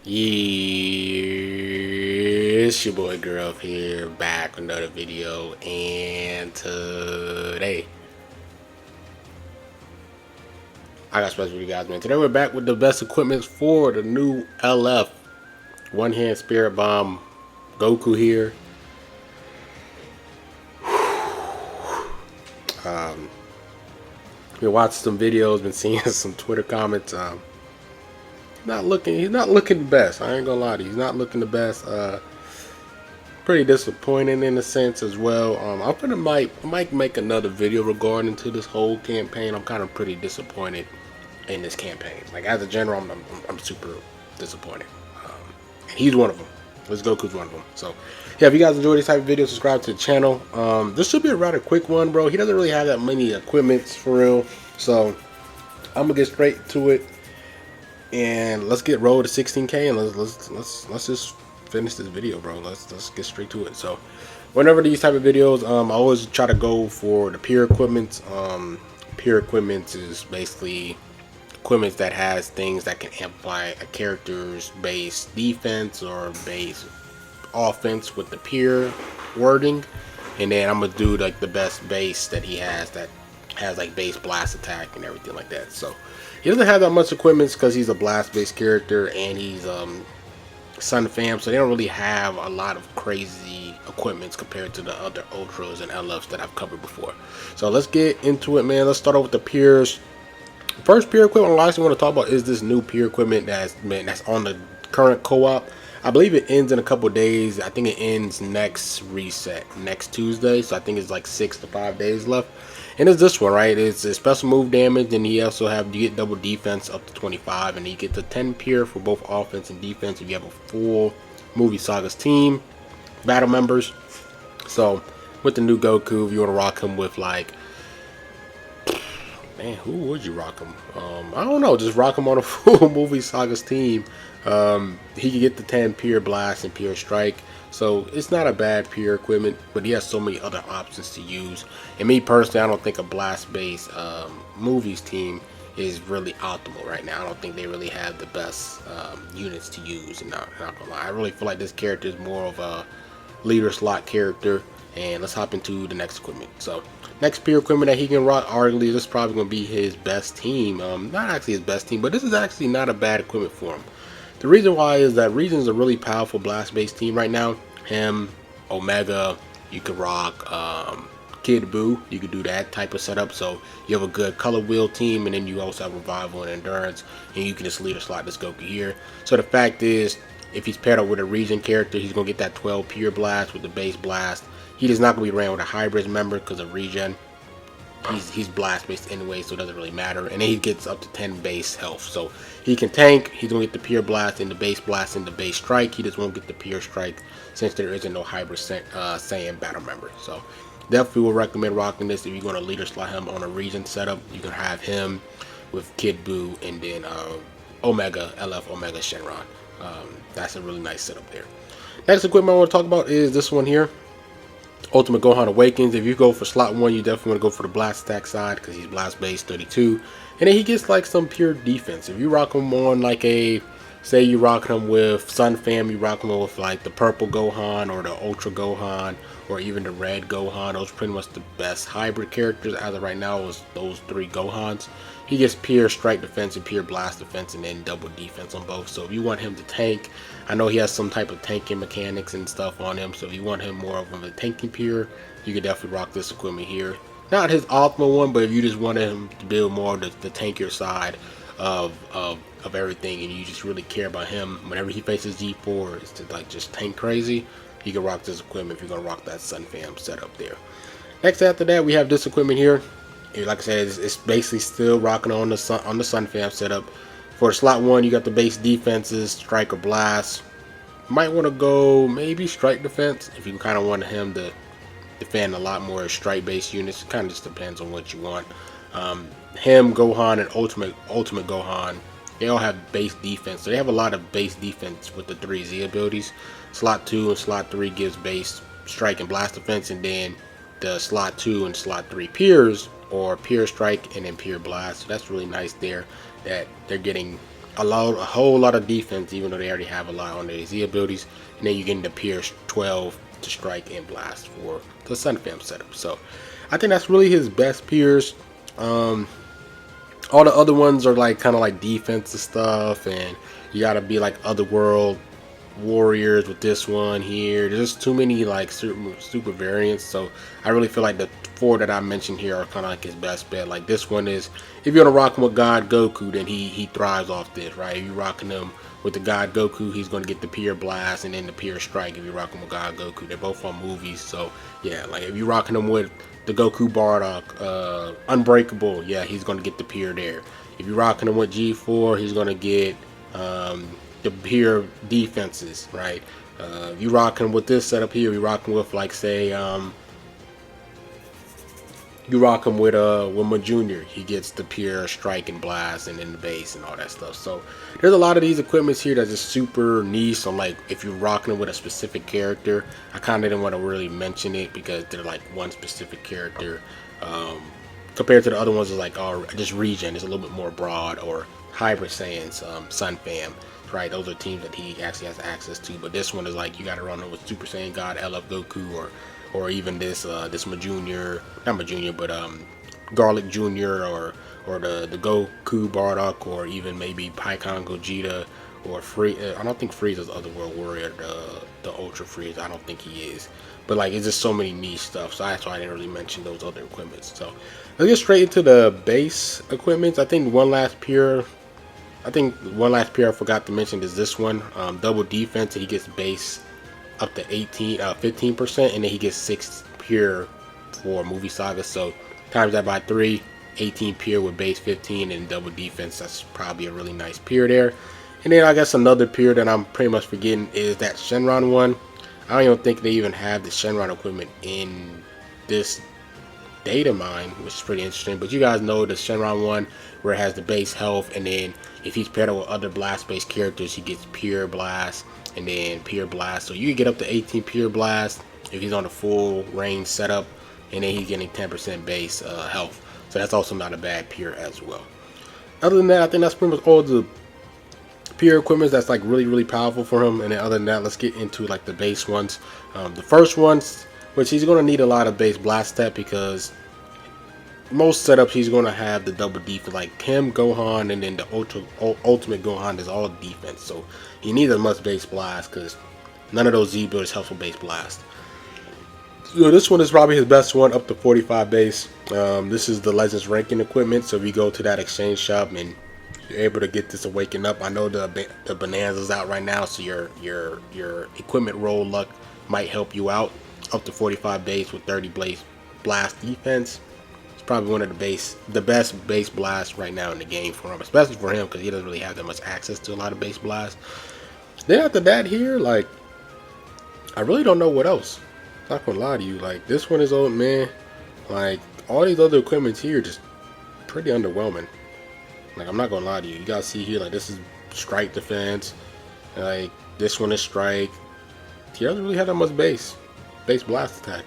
Yeah, it's your boy Girl here, back with another video, and today I got special for you guys, man. Today we're back with the best equipment for the new LF One Hand Spirit Bomb Goku here. Been watching some videos, been seeing some Twitter comments. He's not looking the best. I ain't gonna lie to you, he's not looking the best. Pretty disappointing in a sense as well. I'm gonna might make another video regarding to this whole campaign. I'm kind of pretty disappointed in this campaign. Like as a general, I'm super disappointed. And he's one of them. This Goku's one of them. So yeah, if you guys enjoy this type of video, subscribe to the channel. This should be a rather quick one, bro. He doesn't really have that many equipments for real. So I'm gonna get straight to it. And let's get rolled to 16K and let's just finish this video, bro. Let's get straight to it. So whenever these type of videos, I always try to go for the pure equipment. Pure equipment is basically equipment that has things that can amplify a character's base defense or base offense with the pure wording. And then I'm gonna do like the best base that he has that has like base blast attack and everything like that. So he doesn't have that much equipment because he's a blast based character and he's Sun Fam, so they don't really have a lot of crazy equipments compared to the other Ultras and LFs that I've covered before. So let's get into it, man. Let's start off with the Pures. First pure equipment I actually want to talk about is this new pure equipment that's on the current co-op. I believe it ends in a couple days. I think it ends next reset, next Tuesday. So I think it's like 6 to 5 days left. And it's this one, right? It's a special move damage, and you also have you get double defense up to 25, and you get the 10 pure for both offense and defense if you have a full Movie Saga's team battle members. So with the new Goku, if you want to rock him with like, man, who would you rock him? I don't know. Just rock him on a full Movie Saga's team. He can get the 10 pure blast and pure strike. So it's not a bad pure equipment, but he has so many other options to use. And me personally, I don't think a blast-based movies team is really optimal right now. I don't think they really have the best units to use. And not gonna lie, I really feel like this character is more of a leader slot character. And let's hop into the next equipment. So next pure equipment that he can rock, arguably this is probably gonna be his best team. Not actually his best team, but this is actually not a bad equipment for him. The reason why is that Region's a really powerful blast-based team right now. Him, Omega, you could rock Kid Buu. You could do that type of setup. So you have a good color wheel team, and then you also have revival and endurance, and you can just leader slot this Goku here. So the fact is, if he's paired up with a Regen character, he's gonna get that 12 pure blast with the base blast. He is not gonna be ran with a hybrid member because of Regen. He's blast based anyway, so it doesn't really matter. And then he gets up to 10 base health, so he can tank. He's gonna get the pure blast and the base blast and the base strike. He just won't get the pure strike since there isn't no hybrid Saiyan battle member. So definitely will recommend rocking this if you're gonna leader slot him on a region setup. You can have him with Kid Buu and then Omega LF Omega Shenron. That's a really nice setup there. Next equipment I want to talk about is this one here. Ultimate Gohan Awakens. If you go for slot 1, you definitely want to go for the blast attack side because he's blast base 32. And then he gets like some pure defense. If you rock him on like a, say you rock him with Sun Fam, you rock him with like the purple Gohan or the Ultra Gohan or even the red Gohan. Those are pretty much the best hybrid characters as of right now is those 3 Gohans. He gets pure strike defense and pure blast defense and then double defense on both. So if you want him to tank, I know he has some type of tanking mechanics and stuff on him. So if you want him more of a tanking pure, you can definitely rock this equipment here. Not his optimal one, but if you just want him to build more of the tankier side of everything and you just really care about him, whenever he faces G4 is to like just tank crazy, you can rock this equipment if you're gonna rock that Sun Fam setup there. Next after that, we have this equipment here. Like I said, it's basically still rocking on the Sun Fam setup. For slot 1, you got the base defenses, strike or blast. Might want to go maybe strike defense if you kind of want him to defend a lot more strike based units. It kind of just depends on what you want. Him, Gohan, and Ultimate Gohan, they all have base defense, so they have a lot of base defense with the 3 Z abilities. Slot 2 and slot 3 gives base strike and blast defense, and then the slot 2 and slot 3 pures or pure strike and then pure blast. So that's really nice there that they're getting a whole lot of defense, even though they already have a lot on their Z abilities. And then you get into Pierce 12 to strike and blast for the Sun Fam setup. So I think that's really his best Pierce. All the other ones are like kind of like defensive stuff, and you gotta be like Otherworld Warriors with this one here. There's just too many like super variants. So I really feel like the 4 that I mentioned here are kind of like his best bet. Like this one is, if you're gonna rock him with God Goku, then he thrives off this, right? If you're rocking him with the God Goku, he's gonna get the Pure Blast and then the Pure Strike. If you're rocking with God Goku, they're both on movies. So yeah, like if you're rocking him with the Goku Bardock, Unbreakable, yeah, he's gonna get the Pure there. If you're rocking him with G4, he's gonna get the pure defenses, right? If you rocking with this setup here, you rocking with like say you rock him with my junior, he gets the pure strike and blast and then the base and all that stuff. So there's a lot of these equipments here that's just super niche. On like if you're rocking them with a specific character, I kind of didn't want to really mention it because they're like one specific character compared to the other ones is like just regen is a little bit more broad, or Hybrid Saiyans, Sun Fam, right? Those are teams that he actually has access to. But this one is like you got to run it with Super Saiyan God, LF Goku, or even this Junior, not Junior, but Garlic Junior, or the Goku Bardock, or even maybe Pycon Gogeta, or I don't think Frieza's Otherworld Warrior, the Ultra Frieza. I don't think he is. But like it's just so many niche stuff. So that's why I didn't really mention those other equipments. So let's get straight into the base equipments. I think one last pure I forgot to mention is this one. Double defense, and he gets base up to 15%, and then he gets 6 pure for Movie Saga. So times that by 3, 18 pure with base 15 and double defense. That's probably a really nice pure there. And then I guess another pure that I'm pretty much forgetting is that Shenron one. I don't even think they even have the Shenron equipment in this data mine, which is pretty interesting. But you guys know the Shenron one where it has the base health, and then if he's paired up with other blast based characters, he gets pure blast and then pure blast. So you can get up to 18 pure blast if he's on the full range setup, and then he's getting 10% base health. So that's also not a bad pure as well. Other than that, I think that's pretty much all the pure equipment that's like really powerful for him. And then other than that, let's get into like the base ones. The first ones, which he's going to need a lot of base blast stat, because most setups he's going to have the double defense, like him, Gohan, and then the ultimate Gohan is all defense. So he needs as much base blast because none of those Z builders help with base blast. So this one is probably his best one, up to 45 base. This is the Legends ranking equipment. So if you go to that exchange shop and you're able to get this Awaken Up, I know the Bonanza's out right now, so your equipment roll luck might help you out. Up to 45 base with 30 blast defense. It's probably one of the best base blasts right now in the game for him, especially for him because he doesn't really have that much access to a lot of base blasts. Then after that here, like, I really don't know what else. Not gonna lie to you, like this one is old, man. Like all these other equipments here just pretty underwhelming. Like I'm not gonna lie to you. You guys see here, like this is strike defense. Like this one is strike. He doesn't really have that much base blast attack.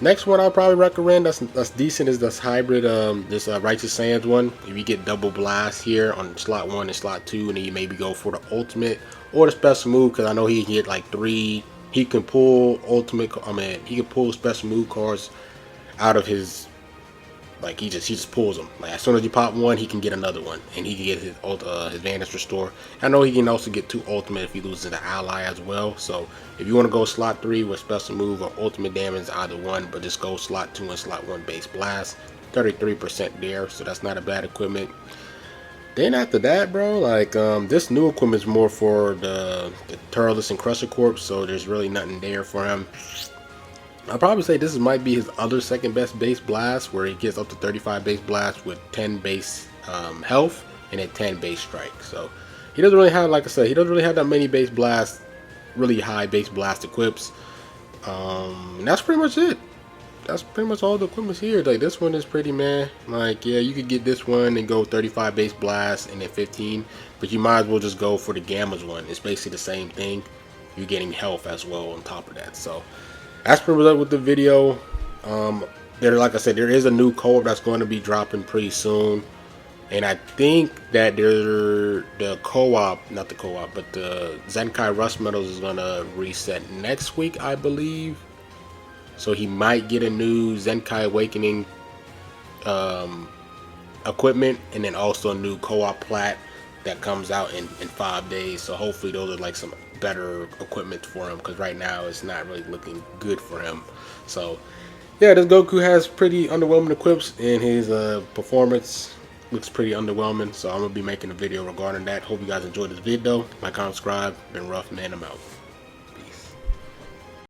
Next one I'll probably recommend that's decent is this hybrid, this Righteous Saiyans one. If you get double blast here on slot 1 and slot 2, and then you maybe go for the ultimate or the special move, because I know he can get like 3. He can pull ultimate. He can pull special move cards out of his. Like he just pulls them. Like as soon as you pop one, he can get another one, and he can get his Vanish Restore. I know he can also get 2 ultimate if he loses the ally as well. So if you want to go slot 3 with special move or ultimate damage, either one, but just go slot 2 and slot 1 base blast. 33% there, so that's not a bad equipment. Then after that, bro, like this new equipment is more for the Turles and Crusher Corps, so there's really nothing there for him. I'll probably say this might be his other second best base blast, where he gets up to 35 base blast with 10 base health and then 10 base strike. So he doesn't really have, like I said, he doesn't really have that many base blasts, really high base blast equips. And that's pretty much it. That's pretty much all the equipment here. Like this one is pretty, man. Like yeah, you could get this one and go 35 base blast and then 15, but you might as well just go for the Gamma's one. It's basically the same thing. You're getting health as well on top of that. So that's pretty much with the video. Like I said, there is a new co-op that's going to be dropping pretty soon. And I think that the co-op, not the co-op, but the Zenkai Rust Medals is gonna reset next week, I believe. So he might get a new Zenkai Awakening equipment, and then also a new co-op plat that comes out in 5 days. So hopefully those are like some better equipment for him, because right now it's not really looking good for him. So yeah, this Goku has pretty underwhelming equips, and his performance looks pretty underwhelming. So I'm gonna be making a video regarding that. Hope you guys enjoyed this video. Like, comment, subscribe. Been rough, man. I'm out.